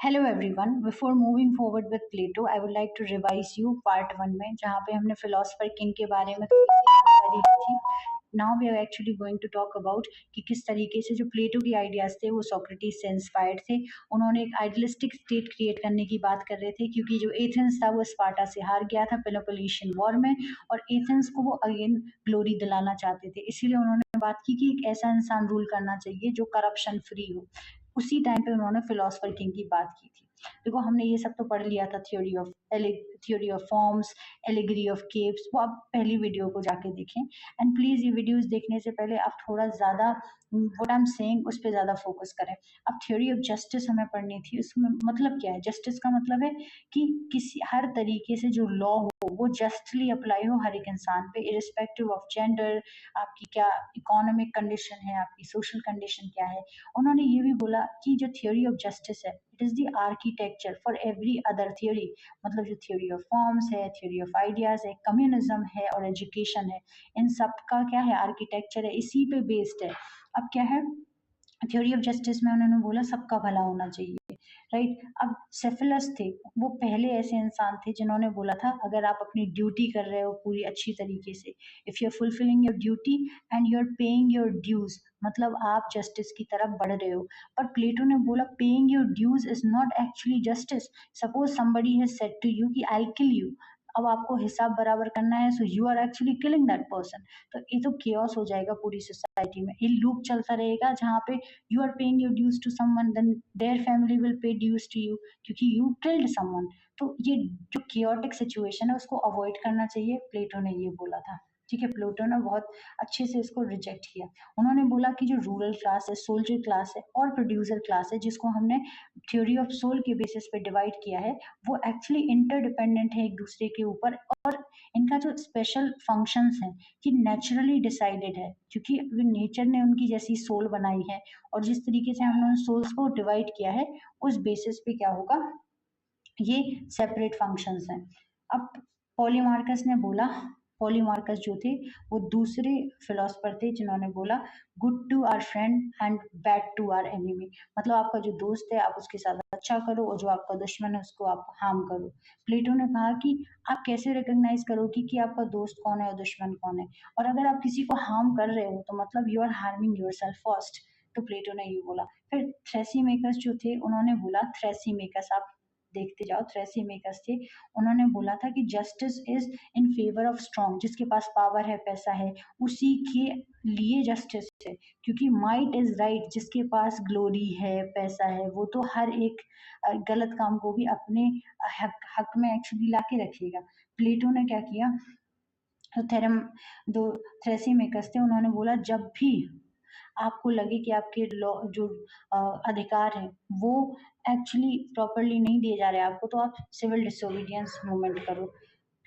Hello everyone, before moving forward with Plato I would like to revise you part one में जहाँ पे हमने philosopher king के बारे में थोड़ी सी जानकारी ली थी। Now we are actually going to talk about कि किस तरीके से जो प्लेटो के आइडियाज थे वो सोक्रेटिस से इंस्पायर्ड थे। उन्होंने एक आइडियलिस्टिक स्टेट क्रिएट करने की बात कर रहे थे क्योंकि जो एथेंस था वो स्पार्टा से हार गया था पेलोपोनेशियन वॉर में, और एथेंस को वो अगेन ग्लोरी दिलाना चाहते थे। इसीलिए उन्होंने बात की कि एक ऐसा इंसान रूल करना चाहिए जो करप्शन फ्री हो। उसी टाइम पे उन्होंने फिलोसफर किंग की बात की थी। देखो, हमने ये सब तो पढ़ लिया था, theory of forms, allegory of caves, वो आप पहली वीडियो को जाके देखें। एंड प्लीज ये वीडियोस देखने से पहले आप थोड़ा ज्यादा व्हाट आई एम सेइंग उस पर ज्यादा फोकस करें। अब थ्योरी ऑफ जस्टिस हमें पढ़नी थी। उसमें मतलब क्या है? जस्टिस का मतलब है कि किसी हर तरीके से जो लॉ हो वो जस्टली अप्लाई हो हर एक इंसान पे, इरिस्पेक्टिव ऑफ जेंडर, आपकी क्या इकोनॉमिक कंडीशन है, आपकी सोशल कंडीशन क्या है। उन्होंने ये भी बोला कि जो थ्योरी ऑफ जस्टिस है it is the architecture for every other theory. मतलब जो थ्योरी ऑफ फॉर्म्स है, थ्योरी ऑफ आइडियाज है, कम्युनिज्म है और एजुकेशन है, इन सब का क्या है? आर्किटेक्चर है, इसी पे बेस्ड है। अब क्या है थ्योरी ऑफ जस्टिस में? उन्होंने बोला सबका भला होना चाहिए, राइट। अब सेफिलस थे, वो पहले ऐसे इंसान थे जिन्होंने बोला था अगर आप अपनी ड्यूटी कर रहे हो पूरी अच्छी तरीके से, if you are fulfilling your duty and you are paying your dues, मतलब आप जस्टिस की तरफ बढ़ रहे हो। पर प्लेटो ने बोला paying your dues is not actually justice. Suppose somebody has said to you कि आई किल यू, अब आपको हिसाब बराबर करना है, so you are actually killing that person. तो ये तो केओस हो जाएगा पूरी सोसाइटी में। ये लूप चलता रहेगा जहाँ पे you are paying your dues to someone, then their family will pay dues to you क्योंकि यू किल्ड समवन। तो ये जो केओटिक सिचुएशन है उसको अवॉइड करना चाहिए, प्लेटो ने ये बोला था। ठीक है, प्लेटो ने बहुत अच्छे से इसको रिजेक्ट किया। उन्होंने बोला कि जो रूरल क्लास है, सोल्जर क्लास है और प्रोड्यूसर क्लास है, जिसको हमने थ्योरी ऑफ सोल के बेसिस पे डिवाइड किया है, वो एक्चुअली इंटरडिपेंडेंट है एक दूसरे के ऊपर। और इनका जो स्पेशल फंक्शंस हैं कि नेचुरली डिसाइडेड है क्योंकि नेचर ने उनकी जैसी सोल बनाई है, और जिस तरीके से हमने उन सोल्स को डिवाइड किया है उस बेसिस पे क्या होगा, ये सेपरेट फंक्शंस हैं। अब पॉलीमार्कस ने बोला, पॉलीमार्कस जो थे वो दूसरे फिलोसफर थे जिन्होंने बोला good to our friend and bad to our enemy. मतलब आपका जो दोस्त है आप उसके साथ अच्छा करो और जो आपका दुश्मन है उसको आप हार्म करो। प्लेटो ने कहा कि आप कैसे रिकॉग्नाइज करोगे कि आपका दोस्त कौन है और दुश्मन कौन है, और अगर आप किसी को हार्म कर रहे हो तो मतलब you are harming yourself first. तो प्लेटो ने ये बोला। फिर थ्रेसी मेकर्स जो थे उन्होंने बोला, थ्रेसी मेकर्स आप देखते जाओ, थ्रेसी मेकर्स थे, उन्होंने बोला था कि justice is in favour of strong, जिसके पास पावर है, पैसा है, उसी के लिए जस्टिस है। क्योंकि माइट इज राइट, जिसके पास ग्लोरी है, पैसा है, वो तो हर एक गलत काम को भी अपने हक में एक्चुअली लाके रखेगा। प्लेटो ने क्या किया, तो थेरम दो थ्रेसी मेकर्स थे, उन्होंने बोला जब भी आपको लगे कि आपके जो अधिकार है वो एक्चुअली प्रॉपरली नहीं दिए जा रहे हैं आपको, तो आप सिविल डिसोबीडियंस मूवमेंट करो।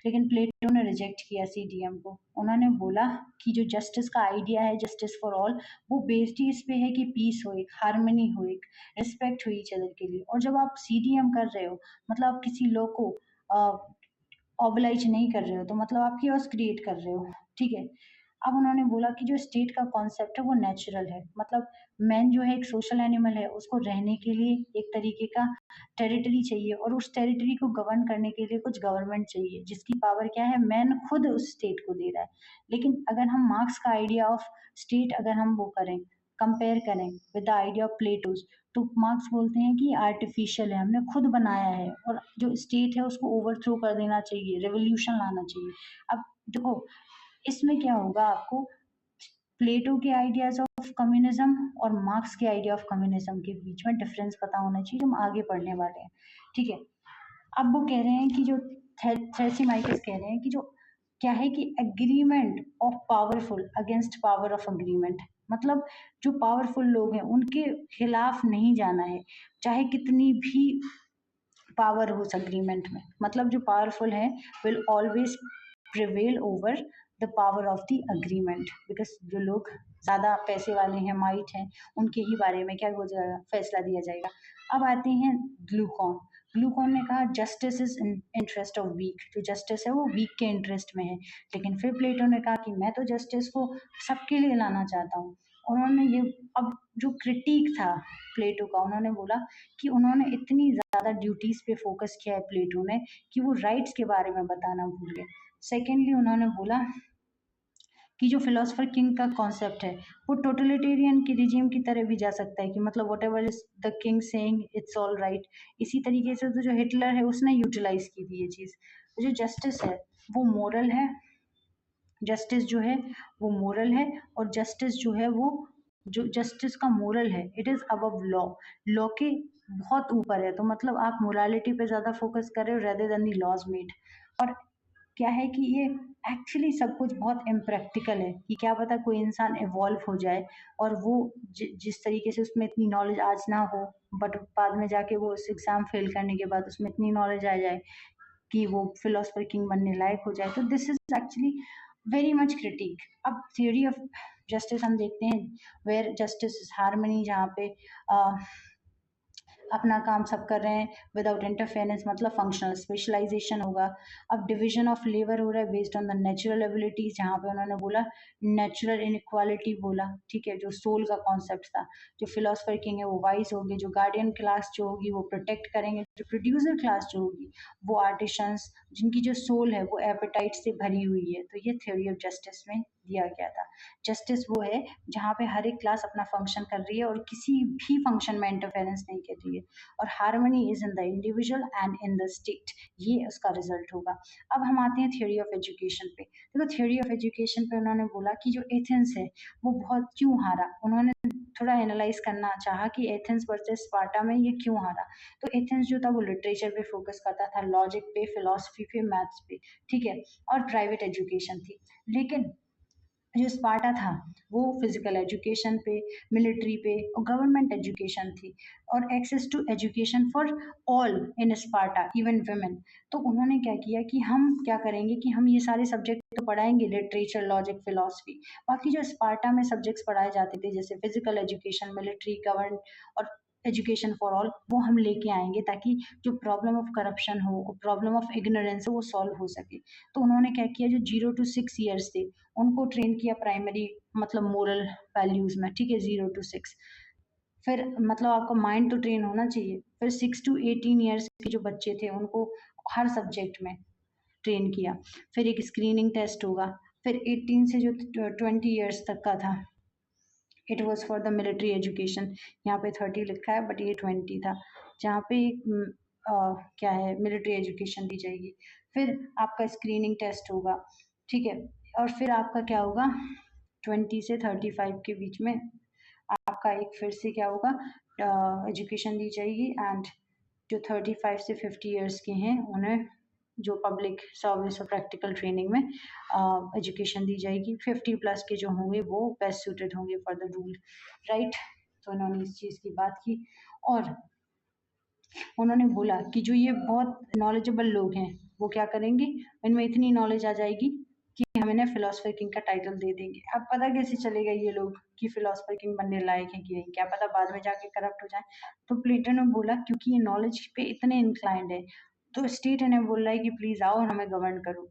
लेकिन प्लेटो ने रिजेक्ट किया सीडीएम को। उन्होंने बोला कि जो जस्टिस का आइडिया है, जस्टिस फॉर ऑल, वो बेस्ड ही इस पे है कि पीस हो, एक हार्मनी हो, एक रिस्पेक्ट हो ईच अदर के लिए। और जब आप सीडीएम कर रहे हो मतलब आप किसी लॉ को ऑबलाइज नहीं कर रहे हो, तो मतलब आप कियोस क्रिएट कर रहे हो। ठीक है, अब उन्होंने बोला कि जो स्टेट का कॉन्सेप्ट है वो नेचुरल है। मतलब मैन जो है एक सोशल एनिमल है, उसको रहने के लिए एक तरीके का टेरिटरी चाहिए और उस टेरिटरी को गवर्न करने के लिए कुछ गवर्नमेंट चाहिए, जिसकी पावर क्या है, मैन खुद उस स्टेट को दे रहा है। लेकिन अगर हम मार्क्स का आइडिया ऑफ स्टेट अगर हम वो करें, कंपेयर करें with the idea of plateaus, तो मार्क्स बोलते हैं कि आर्टिफिशियल है, हमने खुद बनाया है और जो स्टेट है उसको ओवरथ्रो कर देना चाहिए, रेवोल्यूशन लाना चाहिए। अब देखो इसमें क्या होगा, आपको प्लेटो के आइडियाज ऑफ कम्युनिज्म और मार्क्स के आइडिया ऑफ कम्युनिज्म के बीच में डिफरेंस पता होना चाहिए, हम आगे पढ़ने वाले हैं। ठीक है, अब वो कह रहे हैं कि जो थ्रेसिमाइकस कह रहे हैं कि जो क्या है कि agreement of powerful against power of agreement, मतलब जो पावरफुल लोग हैं उनके खिलाफ नहीं जाना है, चाहे कितनी भी पावर हो उस अग्रीमेंट में। मतलब जो पावरफुल है will always prevail over the power of the agreement, because जो लोग ज्यादा पैसे वाले हैं, माइट हैं, उनके ही बारे में क्या हो जाएगा, फैसला दिया जाएगा। अब आते हैं ग्लूकॉन। ग्लूकॉन ने कहा justice is interest of weak, जो जस्टिस है वो वीक के इंटरेस्ट में है। लेकिन फिर प्लेटो ने कहा कि मैं तो जस्टिस को सबके लिए लाना चाहता हूँ। उन्होंने ये अब जो क्रिटिक था प्लेटो का, उन्होंने बोला कि उन्होंने इतनी ज़्यादा ड्यूटीज़ पे फ़ोकस किया है प्लेटो ने कि वो राइट्स के बारे में बताना भूल गए। सेकेंडली उन्होंने बोला कि जो फिलोसोफर किंग का कॉन्सेप्ट है वो टोटलिटेरियन की रिजीम की तरह भी जा सकता है कि मतलब whatever is the king saying it's all right. इसी तरीके से तो जो हिटलर है उसने यूटिलाइज की थी ये चीज़। जो जस्टिस है वो मोरल है, जस्टिस जो है वो मोरल है, और जस्टिस जो है वो जो जस्टिस का मोरल है it is above law, law के बहुत ऊपर है। तो मतलब आप मोरालिटी पे ज़्यादा फोकस कर रहे हो rather than the laws made. और क्या है कि ये एक्चुअली सब कुछ बहुत इम्प्रैक्टिकल है कि क्या पता कोई इंसान इवॉल्व हो जाए और वो जिस तरीके से उसमें इतनी नॉलेज आज ना हो, बट बाद में जाके वो उस एग्ज़ाम फेल करने के बाद उसमें इतनी नॉलेज आ जाए कि वो फिलोसोफर किंग बनने लायक हो जाए। तो this is actually very much critic. अब थ्योरी ऑफ जस्टिस हम देखते हैं वेयर जस्टिस इज़ हार्मनी, जहाँ पे अपना काम सब कर रहे हैं विदाउट इंटरफेरेंस, मतलब फंक्शनल स्पेशलाइजेशन होगा। अब डिवीजन ऑफ लेबर हो रहा है based on the natural abilities, जहाँ पे उन्होंने बोला नेचुरल इनइक्वालिटी बोला, ठीक है, जो सोल का कॉन्सेप्ट था। जो फिलोसफर किंग है वो वाइज होगी, जो गार्डियन क्लास जो होगी वो प्रोटेक्ट करेंगे, जो प्रोड्यूसर क्लास जो होगी वो आर्टिशंस, जिनकी जो सोल है वो एपेटाइट से भरी हुई है। तो ये थ्योरी ऑफ जस्टिस में दिया गया था। जस्टिस वो है जहाँ पे हर एक क्लास अपना फंक्शन कर रही है और किसी भी फंक्शन में इंटरफेरेंस नहीं कर रही है, और harmony is in the individual and in the state, ये उसका रिजल्ट होगा। अब हम आते हैं थ्योरी ऑफ एजुकेशन पे। देखो थ्योरी ऑफ एजुकेशन पे उन्होंने बोला कि जो एथेंस है वो बहुत क्यों हारा। उन्होंने थोड़ा एनालाइज करना चाहा कि एथेंस वर्सेस स्पार्टा में ये क्यों हारा। तो एथेंस जो था वो लिटरेचर पे फोकस करता था, लॉजिक पे, फिलोसफी पे, मैथ्स पे, ठीक है, और प्राइवेट एजुकेशन थी। लेकिन जो स्पार्टा था वो फिजिकल एजुकेशन पे, मिलिट्री पे और गवर्नमेंट एजुकेशन थी, और access to education for all in Sparta even women. तो उन्होंने क्या किया कि हम क्या करेंगे कि हम ये सारे सब्जेक्ट तो पढ़ाएंगे, लिटरेचर, लॉजिक, फिलोसफी, बाकी जो स्पार्टा में सब्जेक्ट्स पढ़ाए जाते थे जैसे फिजिकल एजुकेशन, मिलिट्री, गवर्न और एजुकेशन फॉर ऑल, वो हम लेके आएंगे ताकि जो प्रॉब्लम ऑफ करप्शन हो, प्रॉब्लम ऑफ इग्नोरेंस हो, वो सॉल्व हो सके। तो उन्होंने क्या किया, जो 0 to 6 ईयर्स थे उनको ट्रेन किया प्राइमरी मतलब मोरल वैल्यूज में, ठीक है, 0 to 6। फिर मतलब आपका माइंड तो ट्रेन होना चाहिए। फिर 6 to 18 ईयर्स के जो बच्चे थे उनको हर सब्जेक्ट में ट्रेन किया। फिर एक स्क्रीनिंग टेस्ट होगा। फिर 18 से जो 20 ईयर्स तक का था it was for the military education. यहाँ पे 30 लिखा है बट ये 20 था, जहाँ पे क्या है मिलिट्री एजुकेशन दी जाएगी। फिर आपका स्क्रीनिंग टेस्ट होगा, ठीक है, और फिर आपका क्या होगा 20 से 35 के बीच में आपका एक फिर से क्या होगा एजुकेशन दी जाएगी। एंड जो 35 से 50 ईयर्स के हैं उन्हें जो पब्लिक सर्विस और प्रैक्टिकल ट्रेनिंग में एजुकेशन दी जाएगी। 50 प्लस के जो होंगे वो बेस्ट सूटेड होंगे फॉर द रूल, राइट। तो उन्होंने इस चीज़ की बात की, और उन्होंने बोला कि जो ये बहुत नॉलेजेबल लोग हैं वो क्या करेंगे, इनमें इतनी नॉलेज आ जाएगी कि हम इन्हें फिलोसफर किंग का टाइटल दे देंगे। अब पता कैसे चलेगा ये लोग कि फिलोसफर किंग बनने लायक है कि नहीं, क्या पता बाद में जाके करप्ट हो जाए। तो प्लेटो ने बोला क्योंकि ये नॉलेज पे इतने इंक्लाइंड है तो स्टेट इन्हें बोल रहा है कि प्लीज आओ और हमें गवर्न करो।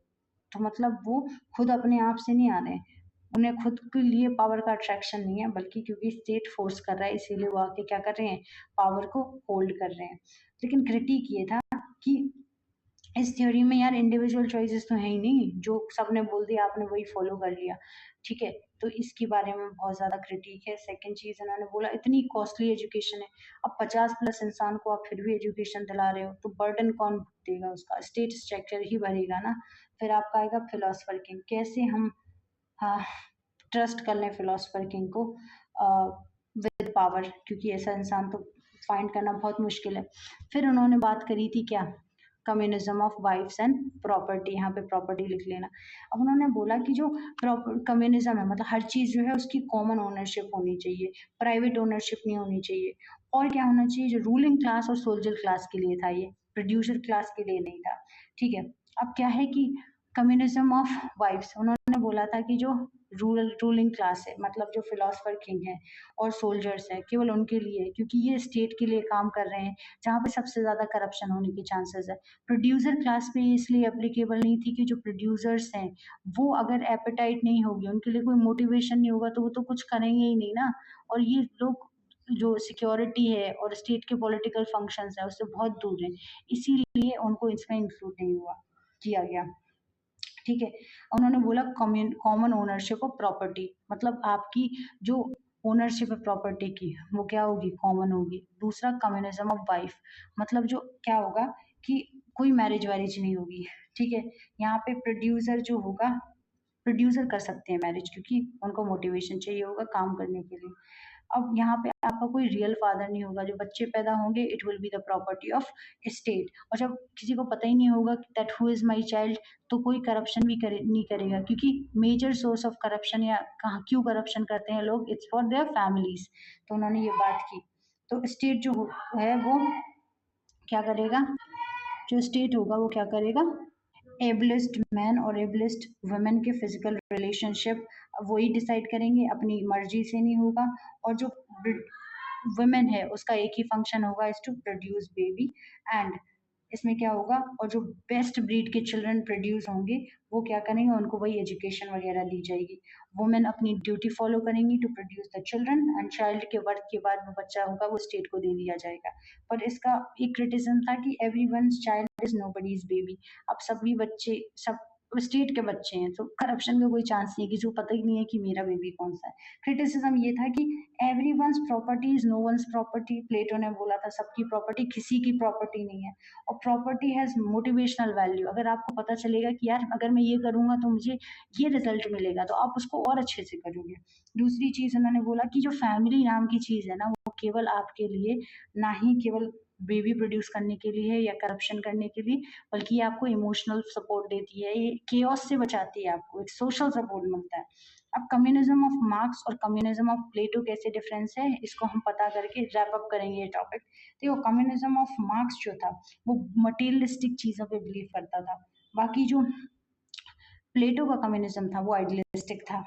तो मतलब वो खुद अपने आप से नहीं आ रहे हैं, उन्हें खुद के लिए पावर का अट्रैक्शन नहीं है, बल्कि क्योंकि स्टेट फोर्स कर रहा है इसीलिए वो आके क्या कर रहे हैं, पावर को होल्ड कर रहे हैं। लेकिन क्रिटिक ये था कि इस थ्योरी में यार इंडिविजुअल चॉइसेस तो है ही नहीं, जो सबने बोल दिया आपने वही फॉलो कर लिया, ठीक है। तो इसके बारे में बहुत ज्यादा क्रिटिक है। सेकंड चीज उन्होंने बोला इतनी कॉस्टली एजुकेशन है, अब 50 प्लस इंसान को आप फिर भी एजुकेशन दिला रहे हो तो बर्डन कौन देगा, उसका स्टेट स्ट्रक्चर ही भरेगा ना। फिर आपका आएगा फिलोसफर किंग, कैसे हम हाँ ट्रस्ट कर लें फिलोसफर किंग को विद पावर, क्योंकि ऐसा इंसान तो फाइंड करना बहुत मुश्किल है। फिर उन्होंने बात करी थी क्या, communism of wifes and property, यहाँ पे प्रॉपर्टी लिख लेना। अब उन्होंने बोला कि जो कम्युनिज्म है मतलब हर चीज जो है उसकी कॉमन ओनरशिप होनी चाहिए, प्राइवेट ओनरशिप नहीं होनी चाहिए। और क्या होना चाहिए, जो रूलिंग क्लास और सोल्जर क्लास के लिए था, ये प्रोड्यूसर क्लास के लिए नहीं था, ठीक है। अब क्या है कि कम्युनिज्म ऑफ वाइफ्स, उन्होंने बोला था कि जो रूलिंग क्लास है, मतलब जो फिलोसफर किंग है और सोल्जर्स है, केवल उनके लिए है, क्योंकि ये स्टेट के लिए काम कर रहे हैं जहाँ पे सबसे ज्यादा करप्शन होने के चांसेस है। प्रोड्यूसर क्लास पे इसलिए एप्लीकेबल नहीं थी कि जो प्रोड्यूसर्स हैं वो अगर एपेटाइट नहीं होगी, उनके लिए कोई मोटिवेशन नहीं होगा, तो वो तो कुछ करेंगे ही नहीं ना। और ये लोग जो सिक्योरिटी है और स्टेट के पॉलिटिकल फंक्शंस है उससे बहुत दूर है, इसीलिए उनको इसमें इंक्लूड नहीं हुआ किया गया। ठीक है। उन्होंने बोला कॉमन ओनरशिप ऑफ प्रॉपर्टी, मतलब आपकी जो ओनरशिप है प्रॉपर्टी की वो क्या होगी, कॉमन होगी। दूसरा कम्युनिज्म ऑफ वाइफ, मतलब जो क्या होगा कि कोई मैरिज वैरिज नहीं होगी। ठीक है। यहाँ पे प्रोड्यूसर जो होगा, प्रोड्यूसर कर सकते हैं मैरिज, क्योंकि उनको मोटिवेशन चाहिए होगा काम करने के लिए। अब यहाँ पे आपका कोई रियल फादर नहीं होगा, जो बच्चे पैदा होंगे it will be the property of state. और जब किसी को पता ही नहीं होगा that who is my child, तो कोई करप्शन भी नहीं करेगा, क्योंकि मेजर सोर्स ऑफ करप्शन या कहाँ क्यों करप्शन करते हैं लोग, इट्स फॉर देयर फैमिलीज। तो उन्होंने ये बात की। तो स्टेट जो है वो क्या करेगा, जो स्टेट होगा वो क्या करेगा, एबलिस्ट मैन और एबलिस्ट वुमेन के फिजिकल रिलेशनशिप वही डिसाइड करेंगे, अपनी मर्जी से नहीं होगा। और जो वुमेन है उसका एक ही फंक्शन होगा, is to produce baby. And इसमें क्या होगा, और जो बेस्ट ब्रीड के चिल्ड्रन प्रोड्यूस होंगे वो क्या करेंगे, उनको वही एजुकेशन वगैरह दी जाएगी। वुमेन अपनी ड्यूटी फॉलो करेंगी to produce the children, and child के बर्थ के बाद वो बच्चा होगा वो स्टेट को दे दिया जाएगा। पर इसका एक क्रिटिसिज्म था कि everyone's child is nobody's baby. अब सभी बच्चे सब स्टेट के बच्चे हैं, तो करप्शन का कोई चांस नहीं है, किसी को पता ही नहीं है कि मेरा बेबी कौन सा है। क्रिटिसिज्म ये था कि everyone's property is no one's property. Plato ने बोला था सबकी प्रॉपर्टी किसी की प्रॉपर्टी नहीं है। और प्रॉपर्टी हैज मोटिवेशनल वैल्यू, अगर आपको पता चलेगा कि यार अगर मैं ये करूंगा तो मुझे ये रिजल्ट मिलेगा, तो आप उसको और अच्छे से करोगे। दूसरी चीज उन्होंने बोला कि जो फैमिली नाम की चीज है ना, वो केवल आपके लिए ना ही केवल बेबी प्रोड्यूस करने के लिए है या करप्शन करने के लिए, बल्कि ये आपको इमोशनल सपोर्ट देती है, ये केओस से बचाती है, आपको एक सोशल सपोर्ट मिलता है। अब कम्युनिज्म ऑफ मार्क्स और कम्युनिज्म ऑफ प्लेटो कैसे डिफरेंस है, इसको हम पता करके रैप अप करेंगे ये टॉपिक। देखो कम्युनिज्म ऑफ मार्क्स जो था वो मटेरियलिस्टिक चीजों पे बिलीव करता था, बाकी जो प्लेटो का कम्युनिज्म था वो आइडियलिस्टिक था।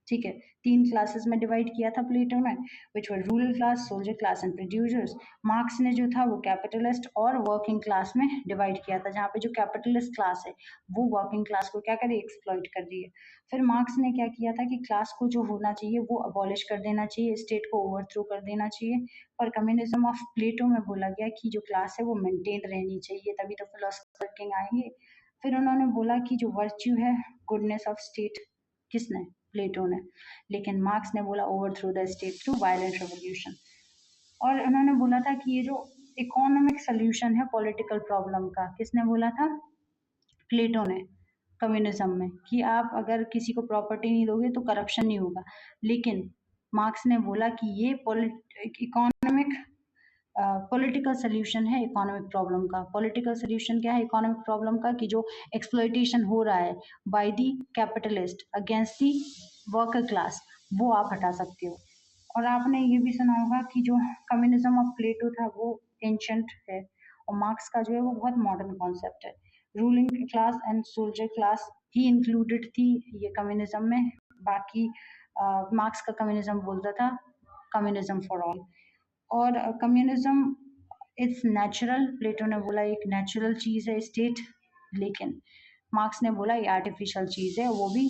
ठीक है। तीन क्लासेस में डिवाइड किया था प्लेटो ने, which were rural class, soldier class and producers. Marx ने जो था वो कैपिटलिस्ट और वर्किंग क्लास में डिवाइड किया था, जहाँ पे जो कैपिटलिस्ट क्लास है वो वर्किंग क्लास को क्या करे, एक्सप्लॉइट कर रही है। फिर मार्क्स ने क्या किया था कि क्लास को जो होना चाहिए वो अबॉलिश कर देना चाहिए, स्टेट को ओवरथ्रो कर देना चाहिए। पर कम्युनिज्म ऑफ प्लेटो में बोला गया कि जो क्लास है वो मेंटेन रहनी चाहिए, तभी तो फिलोसफर किंग आएंगे। फिर उन्होंने बोला कि जो वर्च्यू है, गुडनेस ऑफ स्टेट, किसने, प्लेटो ने। लेकिन मार्क्स ने बोला over through the state through violent revolution. और उन्होंने बोला था कि ये जो इकोनॉमिक सोल्यूशन है पॉलिटिकल प्रॉब्लम का, किसने बोला था, प्लेटो ने, कम्युनिज्म में, कि आप अगर किसी को प्रॉपर्टी नहीं दोगे तो करप्शन नहीं होगा। लेकिन मार्क्स ने बोला कि ये इकोनॉमिक पॉलिटिकल सोल्यूशन है इकोनॉमिक प्रॉब्लम का। पॉलिटिकल सोल्यूशन क्या है इकोनॉमिक प्रॉब्लम का, कि जो एक्सप्लॉइटेशन हो रहा है by the capitalist against the worker class, वो आप हटा सकते हो। और आपने ये भी सुना होगा कि जो कम्युनिज्म ऑफ प्लेटो था वो एंशंट है, और मार्क्स का जो है वो बहुत मॉडर्न कॉन्सेप्ट है। Ruling class and soldier class he included थी ये कम्युनिज्म में। बाकी मार्क्स का कम्युनिज्म बोलता था कम्युनिज्म फॉर ऑल। और कम्युनिज्म इट्स नेचुरल, प्लेटो ने बोला एक नेचुरल चीज है स्टेट, लेकिन मार्क्स ने बोला ये आर्टिफिशियल चीज है। वो भी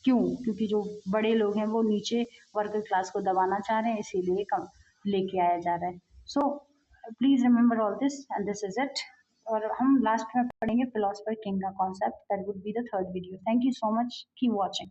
क्यों, क्योंकि जो बड़े लोग हैं वो नीचे वर्कर क्लास को दबाना चाह रहे हैं, इसीलिए कम लेके आया जा रहा है। So please remember all this and this is it. और हम लास्ट में पढ़ेंगे फिलोसफर किंग का concept, that would be the third video. Thank you so much, keep watching.